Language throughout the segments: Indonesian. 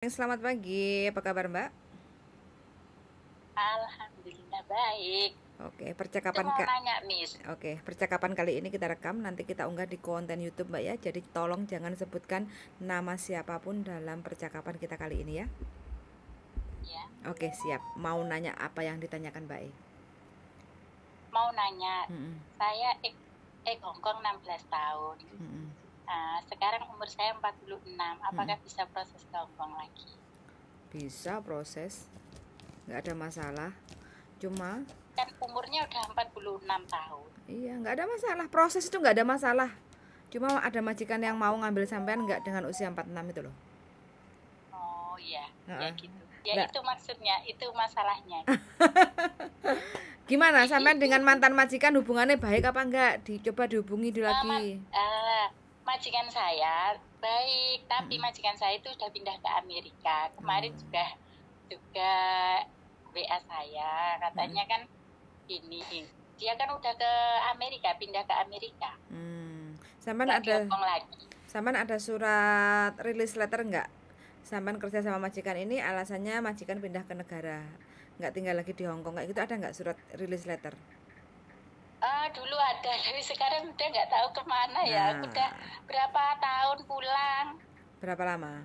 Selamat pagi, apa kabar Mbak? Alhamdulillah baik. Itu mau nanya, Miss. Percakapan kali ini kita rekam, nanti kita unggah di konten YouTube Mbak ya. Jadi tolong jangan sebutkan nama siapapun dalam percakapan kita kali ini ya. Ya, Oke, siap. Mau nanya apa yang ditanyakan Mbak E? mau nanya. Mm-mm. Saya Hongkong 16 tahun. Mm-mm. Sekarang umur saya 46. Mm-mm. Apakah bisa proses ke Hongkong lagi? Bisa proses, nggak ada masalah. Cuma, Kan umurnya udah 46 tahun. iya nggak ada masalah. Proses itu nggak ada masalah. Cuma ada majikan yang mau ngambil sampean nggak dengan usia 46 itu loh. Oh iya, ya Heeh. gitu. Ya Nggak. itu maksudnya, itu masalahnya. Gimana sampean dengan mantan majikan hubungannya baik apa enggak? Dicoba dihubungi dulu Aman, lagi. majikan saya baik, tapi Mm-mm. majikan saya itu sudah pindah ke Amerika. Kemarin Oh. juga WA saya, Mm-mm. katanya kan ini dia kan udah ke Amerika, pindah ke Amerika, Sampean nggak di ada Hongkong lagi. surat release letter enggak? Sampean kerja sama majikan ini alasannya majikan pindah ke negara, nggak tinggal lagi di Hongkong kayak gitu, ada nggak surat release letter? Dulu ada tapi sekarang udah nggak tahu kemana ya. Nah, Udah berapa tahun pulang. berapa lama?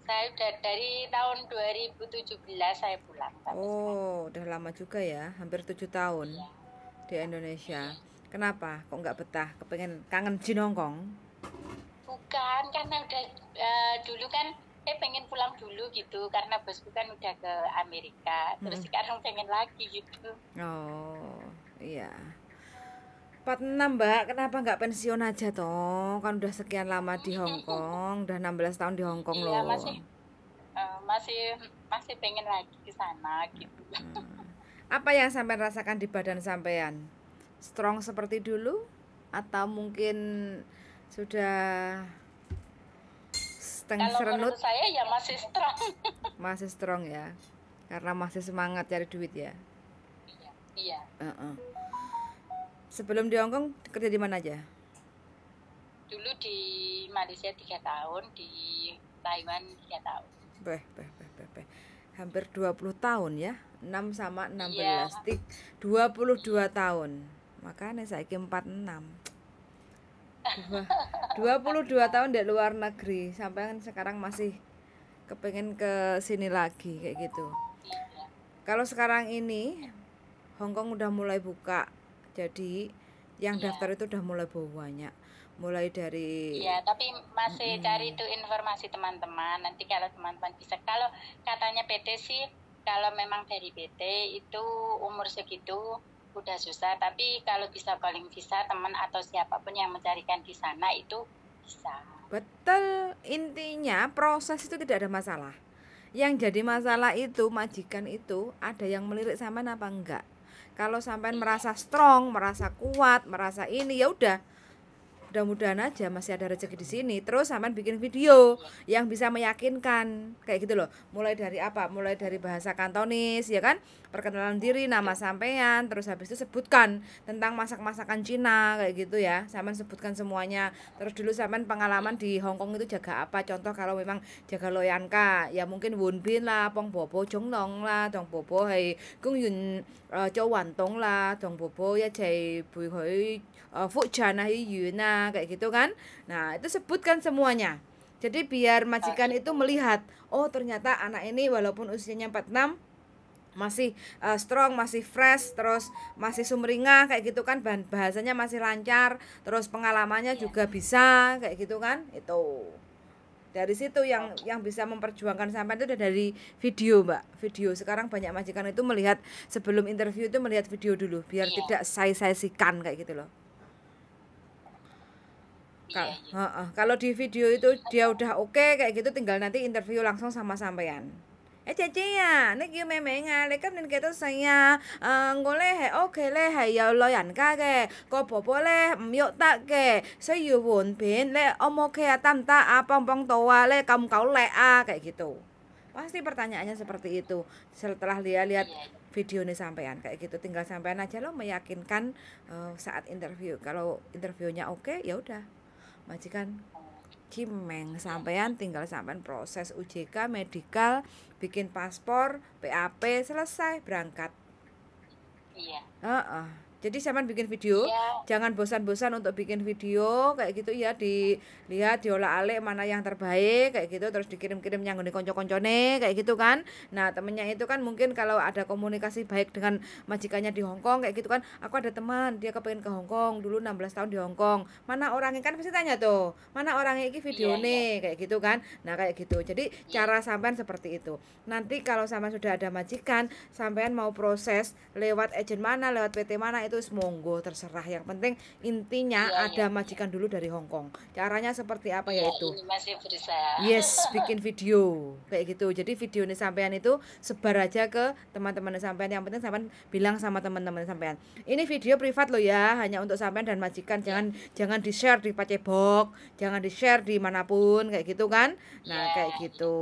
Saya udah dari tahun 2017 saya pulang sampai sekarang. Oh, udah lama juga ya, hampir 7 tahun Iya, di Indonesia. Kenapa? Kok nggak betah? Kepengen kangen Jin Hongkong? bukan karena udah dulu kan pengen pulang dulu gitu karena bosku kan udah ke Amerika, terus Mm-mm. sekarang pengen lagi gitu. Oh, iya. 46 Mbak, kenapa nggak pensiun aja toh? Kan udah sekian lama di Hong Kong, udah 16 tahun di Hong Kong Iya, loh. masih masih pengen lagi ke sana gitu. Apa yang sampai rasakan di badan sampean? Strong seperti dulu? Atau mungkin sudah setengah Kalau serenut? menurut saya ya masih strong. Masih strong ya? Karena masih semangat cari duit ya? Iya, iya. Uh-uh. Sebelum di Hong Kong kerja di mana aja? Dulu di Malaysia 3 tahun, di Taiwan 3 tahun. Beh. Hampir 20 tahun ya. 6 sama Iya, 16 22 tahun. Makanya saya 46. 22 tahun di luar negeri. Sampai kan sekarang masih kepengen ke sini lagi kayak gitu. iya, Kalau sekarang ini Hong Kong udah mulai buka. Jadi yang iya. daftar itu udah mulai banyak. Mulai dari Iya, tapi masih cari itu informasi teman-teman. Nanti kalau teman-teman bisa, kalau katanya PT sih, kalau memang dari PT itu umur segitu udah susah. Tapi kalau bisa calling visa teman atau siapapun yang mencarikan di sana itu bisa. betul, intinya proses itu tidak ada masalah. Yang jadi masalah itu majikan itu ada yang melirik sampean apa enggak. Kalau sampean Iya, merasa strong, merasa kuat, merasa ini ya udah, mudah-mudahan aja masih ada rezeki di sini. Terus sampean bikin video iya, yang bisa meyakinkan kayak gitu loh. Mulai dari apa? Mulai dari bahasa Kantonis ya kan, perkenalan diri, nama iya, sampean, terus habis itu sebutkan tentang masak-masakan Cina kayak gitu ya. Sampean sebutkan semuanya. Terus dulu sampean pengalaman di Hong Kong itu jaga apa? Contoh kalau memang jaga loyanka ya mungkin Won Bin lah, Pong Bobo Jong Long lah, Dong Bobo hay Kung Yun Châu Wan Tong lah, Dong Bobo ya cai Bui Hui Fujian Yuan kayak gitu kan. Nah, itu sebutkan semuanya. Jadi biar majikan itu gitu. melihat, oh ternyata anak ini walaupun usianya 46 masih strong, masih fresh, terus masih sumringah kayak gitu kan, bahasanya masih lancar, terus pengalamannya Iya, juga bisa kayak gitu kan. Itu. Dari situ yang gitu. bisa memperjuangkan sampai itu udah dari video, Mbak. Video sekarang banyak majikan itu melihat sebelum interview itu melihat video dulu biar Iya, tidak say-saysikan kayak gitu loh. iya, iya. Kalau di video itu dia udah oke kayak gitu tinggal nanti interview langsung sama sampean. Cece ya, ini kêu mẹ mẹ Nga, lấy cấp nên kêu tôi say nha. Ngô lê hay ok lê hay有女人家嘅，個婆婆咧唔喐得嘅，需要換片咧，O 唔 OK 啊，得唔得啊，幫唔幫到啊，咧咁狗叻啊, kayak gitu. Pasti pertanyaannya seperti itu. Setelah dia lihat Iya, video nih sampean kayak gitu, tinggal sampean aja lo meyakinkan saat interview. Kalau interviewnya oke, ya udah majikan Cimeng, sampean tinggal sampean proses UJK, medikal, bikin paspor, PAP, selesai berangkat. Iya. Jadi sampean bikin video, Iya. jangan bosan-bosan untuk bikin video kayak gitu ya, dilihat diolah-alik mana yang terbaik kayak gitu, terus dikirim-kirim yang ngene konco-koncone kayak gitu kan. Nah, temennya itu kan mungkin kalau ada komunikasi baik dengan majikannya di Hong Kong kayak gitu kan. Aku ada teman, dia kepengen ke Hong Kong, dulu 16 tahun di Hong Kong. Mana orangnya kan pasti tanya tuh, mana orangnya iki videone kayak gitu kan. Nah, kayak gitu. Jadi cara sampean seperti itu. Nanti kalau sampean sudah ada majikan, sampean mau proses lewat agen mana, lewat PT mana itu monggo terserah, yang penting intinya ada majikan dulu dari Hong Kong. Caranya seperti apa ya itu? Ini masih berusaha. Yes, bikin video kayak gitu. Jadi video ini sampean itu sebar aja ke teman-teman sampean, yang penting sampean bilang sama teman-teman sampean, ini video privat loh ya, hanya untuk sampean dan majikan, jangan di-share di Facebook, jangan di-share di manapun kayak gitu kan. Nah, kayak gitu.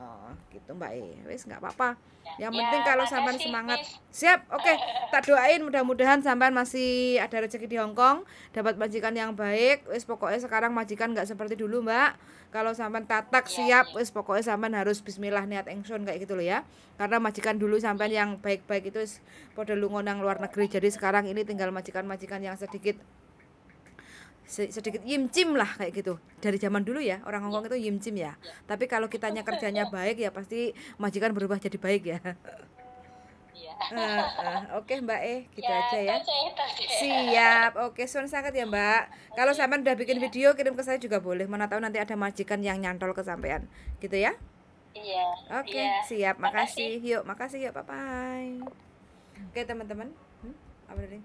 Oh, gitu Mbak wis nggak apa-apa. Yang penting kalau sampean semangat. Siap, oke. Tak doain mudah-mudahan sampean masih ada rezeki di Hong Kong, dapat majikan yang baik. Wis pokoknya sekarang majikan nggak seperti dulu, Mbak. Kalau sampean tatak siap, wis pokoknya sampean harus bismillah niat engsun kayak gitu loh ya. Karena majikan dulu sampean yang baik-baik itu pada lungo nang luar negeri. Jadi sekarang ini tinggal majikan-majikan yang sedikit yimcim lah kayak gitu. Dari zaman dulu ya, orang Hongkong itu yimcim ya. Tapi kalau kitanya kerjanya baik ya pasti majikan berubah jadi baik ya. Oke Mbak gitu aja ya. Siap. Oke, suun sangat ya Mbak. Kalau sampean udah bikin video kirim ke saya juga boleh. Mana tahu nanti ada majikan yang nyantol ke sampean. Gitu ya. Iya. Oke, siap. Makasih. Yuk, makasih yuk. Bye bye. Oke, teman-teman. Apa tadi?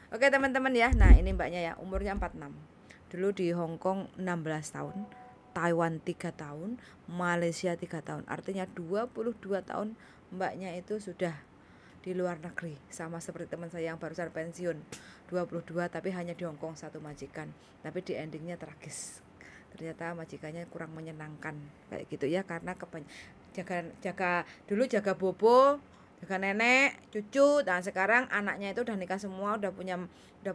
Oke teman-teman ya, nah ini mbaknya ya, umurnya 46. Dulu di Hong Kong 16 tahun, Taiwan 3 tahun, Malaysia 3 tahun. Artinya 22 tahun mbaknya itu sudah di luar negeri. Sama seperti teman saya yang barusan pensiun, 22 tapi hanya di Hong Kong satu majikan. Tapi di endingnya tragis. Ternyata majikannya kurang menyenangkan kayak gitu ya, karena jaga bobo, jaga nenek, cucu, dan sekarang anaknya itu udah nikah semua, udah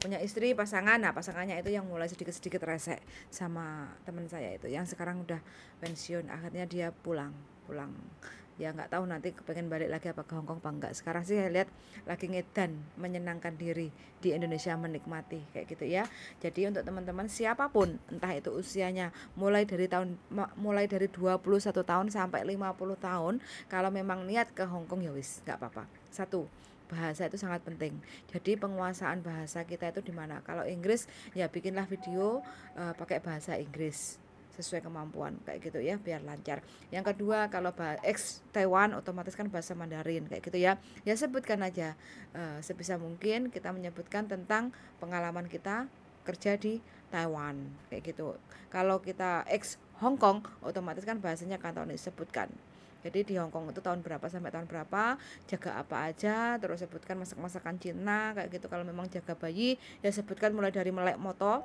punya istri, pasangan. Nah, pasangannya itu yang mulai sedikit-sedikit resek sama teman saya itu yang sekarang udah pensiun. Akhirnya dia pulang. Ya nggak tahu nanti kepengen balik lagi apa ke Hong Kong apa enggak. Sekarang sih saya lihat lagi ngedan menyenangkan diri di Indonesia, menikmati kayak gitu ya. Jadi untuk teman-teman siapapun, entah itu usianya mulai dari 21 tahun sampai 50 tahun, kalau memang niat ke Hong Kong ya wis nggak apa-apa. Satu, bahasa itu sangat penting. Jadi penguasaan bahasa kita itu di mana? Kalau Inggris ya bikinlah video pakai bahasa Inggris sesuai kemampuan kayak gitu ya, biar lancar. Yang kedua, kalau ex Taiwan otomatis kan bahasa Mandarin kayak gitu ya. Ya sebutkan aja sebisa mungkin kita menyebutkan tentang pengalaman kita kerja di Taiwan kayak gitu. Kalau kita ex Hong Kong otomatis kan bahasanya Kantonis, sebutkan. Jadi di Hong Kong itu tahun berapa sampai tahun berapa, jaga apa aja, terus sebutkan masak-masakan Cina kayak gitu. Kalau memang jaga bayi ya sebutkan mulai dari melek moto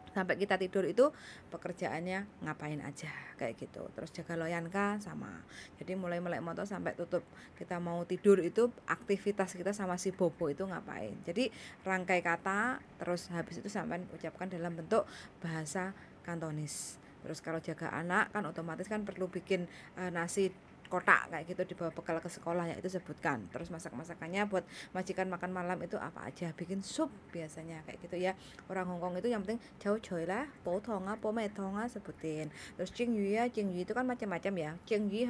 sampai kita tidur itu pekerjaannya ngapain aja kayak gitu. Terus jaga loyanka sama. Jadi mulai melek moto sampai tutup kita mau tidur itu aktivitas kita sama si bobo itu ngapain. Jadi rangkai kata terus habis itu sampai ucapkan dalam bentuk bahasa Kantonis. Terus kalau jaga anak kan otomatis kan perlu bikin nasi kotak kayak gitu dibawa bekal ke sekolah ya, itu sebutkan. Terus masakannya buat majikan makan malam itu apa aja, bikin sup biasanya kayak gitu ya. Orang Hong Kong itu yang penting jauh-jauh lah, potonga, pometonga sebutin. Terus Jingyu ya, Jingyu itu kan macam-macam ya. Jingyu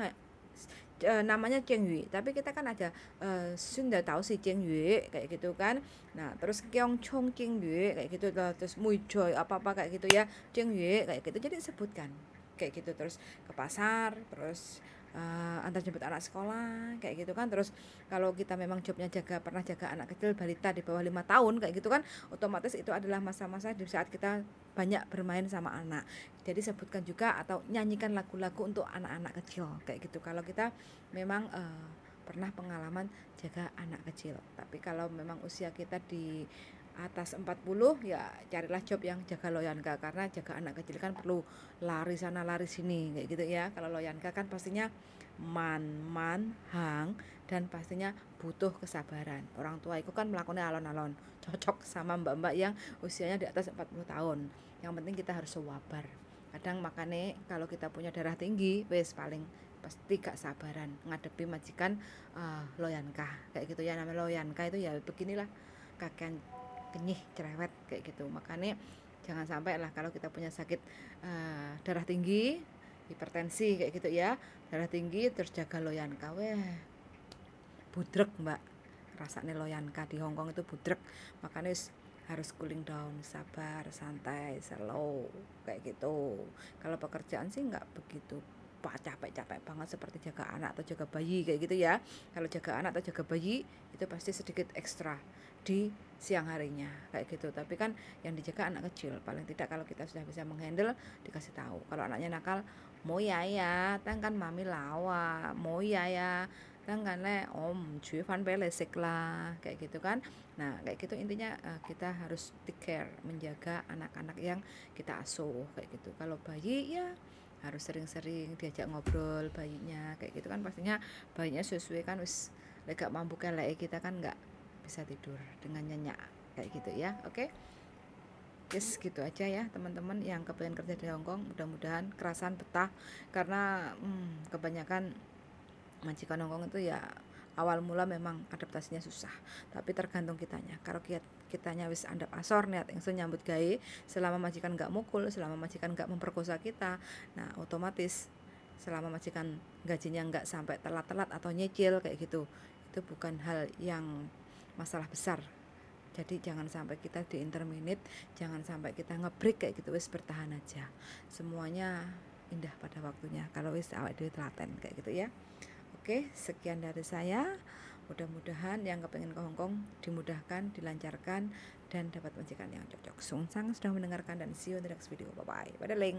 namanya Jingyu, tapi kita kan ada Sunda tahu si Jingyu kayak gitu kan. Nah, terus Gyeongchong Jingyu kayak gitu, terus Muijoy apa-apa kayak gitu ya, Jingyu kayak gitu. Jadi sebutkan kayak gitu. Terus ke pasar, terus antar jemput anak sekolah kayak gitu kan. Terus kalau kita memang jobnya pernah jaga anak kecil balita di bawah 5 tahun kayak gitu kan, otomatis itu adalah masa-masa di saat kita banyak bermain sama anak. Jadi sebutkan juga atau nyanyikan lagu-lagu untuk anak-anak kecil kayak gitu kalau kita memang pernah pengalaman jaga anak kecil. Tapi kalau memang usia kita di atas 40 ya carilah job yang jaga loyanka, karena jaga anak kecil kan perlu lari sana lari sini kayak gitu ya. Kalau loyanka kan pastinya man hang dan pastinya butuh kesabaran. Orang tua itu kan melakukannya alon-alon, cocok sama mbak-mbak yang usianya di atas 40 tahun. yang penting kita harus sabar. Kadang makanya kalau kita punya darah tinggi wes paling pasti gak sabaran ngadepi majikan loyanka kayak gitu ya. Namanya loyanka itu ya beginilah, kakean kenyih cerewet kayak gitu. Makanya jangan sampai lah kalau kita punya sakit darah tinggi, hipertensi kayak gitu ya, darah tinggi terus jaga loyanka, weh budrek mbak, rasanya loyanka di Hongkong itu budrek. Makanya harus cooling down, sabar, santai, slow kayak gitu. Kalau pekerjaan sih nggak begitu capek-capek banget seperti jaga anak atau jaga bayi kayak gitu ya. Kalau jaga anak atau jaga bayi itu pasti sedikit ekstra di siang harinya kayak gitu. Tapi kan yang dijaga anak kecil, paling tidak kalau kita sudah bisa menghandle dikasih tahu. Kalau anaknya nakal, mau ya kan mami lawa, mau ya kan om cuy fan belesek lah kayak gitu kan. Nah kayak gitu intinya kita harus take care, menjaga anak-anak yang kita asuh kayak gitu. Kalau bayi ya harus sering-sering diajak ngobrol bayinya kayak gitu kan, pastinya bayinya sesuai kan wis gak mampu kelek kita kan nggak bisa tidur dengan nyenyak kayak gitu ya. Oke. Yes, gitu aja ya teman-teman yang kepengen kerja di Hongkong, mudah-mudahan kerasan betah karena kebanyakan majikan Hongkong itu ya awal mula memang adaptasinya susah, tapi tergantung kitanya. Kalau kitanya wis andap asor niat ingsun nyambut gawe, selama majikan nggak mukul, selama majikan nggak memperkosa kita, nah otomatis selama majikan gajinya nggak sampai telat-telat atau nyicil kayak gitu, itu bukan hal yang masalah besar. Jadi jangan sampai kita di interminute, jangan sampai kita ngebreak kayak gitu, wis bertahan aja. Semuanya indah pada waktunya kalau wis awake dhewe telaten kayak gitu ya. Oke, sekian dari saya. Mudah-mudahan yang kepengen ke Hongkong dimudahkan, dilancarkan, dan dapat majikan yang cocok. Sungsang sudah mendengarkan dan see you in the next video. Bye bye. Pada link.